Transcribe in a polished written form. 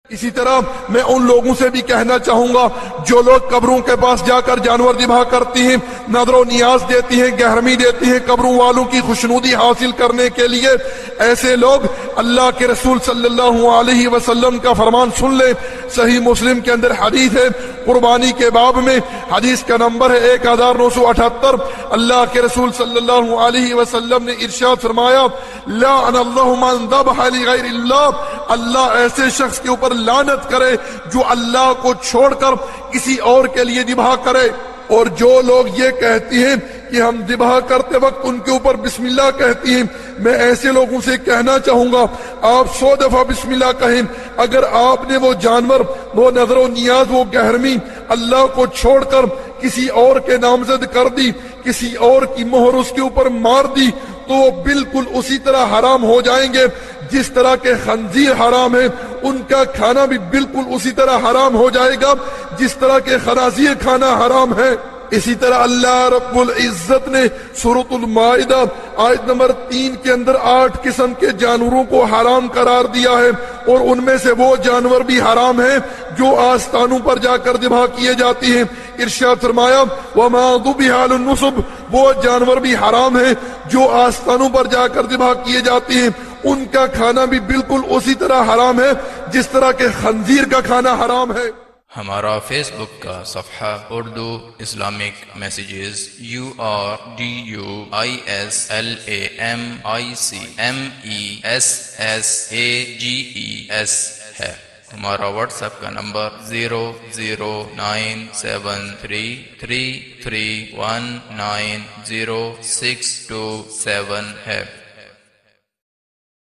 اسی طرح میں ان لوگوں سے بھی کہنا چاہوں گا جو لوگ قبروں کے پاس جا کر جانور ذبح کرتی ہیں، نظر و نیاز دیتی ہیں، گہرمی دیتی ہیں قبروں والوں کی خوشنودی حاصل کرنے کے لیے، ایسے لوگ اللہ کے رسول صلی اللہ علیہ وسلم کا فرمان سن لیں۔ صحیح مسلم کے اندر حدیث ہے، قربانی کے باب میں، حدیث کا نمبر ہے 1978۔ اللہ کے رسول صلی اللہ علیہ وسلم نے ارشاد فرمایا، لعن اللہ من ذبح لغیر اللہ، اللہ ایسے شخص کے اوپر لعنت کرے جو اللہ کو چھوڑ کر کسی اور کے لیے ذبح کرے۔ اور جو لوگ یہ کہتی ہیں کہ ہم ذبح کرتے وقت ان کے اوپر بسم اللہ کہتی ہیں، میں ایسے لوگوں سے کہنا چاہوں گا آپ 100 دفعہ بسم اللہ کہیں۔ اگر آپ نے وہ جانور، وہ نظر و نیاز، وہ گہرمی اللہ کو چھوڑ کر کسی اور کے نامزد کر دی، کسی اور کی مہر اس کے اوپر مار دی، تو وہ بالکل اسی طرح حرام ہو جائیں گے جس طرح کے خنزیر حرام ہے، ان کا کھانا بھی بالکل اسی طرح حرام ہو جائے گا جس طرح کے خنازیر کھانا حرام ہے۔ اسی طرح اللہ رب العزت نے سورۃ المائدہ آیت نمبر 3 کے اندر 8 قسم کے جانوروں کو حرام قرار دیا ہے، اور ان میں سے وہ جانور بھی حرام ہیں جو آستانوں پر جا کر ذبح کیے جاتی ہیں۔ ارشاد فرمایا وما ذبح علی النصب، وہ جانور بھی حرام ہیں جو آستانوں پر جا کر ذبح کیے جاتے ہیں، ان کا کھانا بھی بالکل اسی طرح حرام ہے جس طرح کے خنزیر کا کھانا حرام ہے۔ ہمارا فیس بک کا صفحہ اردو اسلامک میسیجز URDUISLAMICMESSAGES ہے۔ ہمارا واٹس ایپ کا نمبر 0097333190627 ہے۔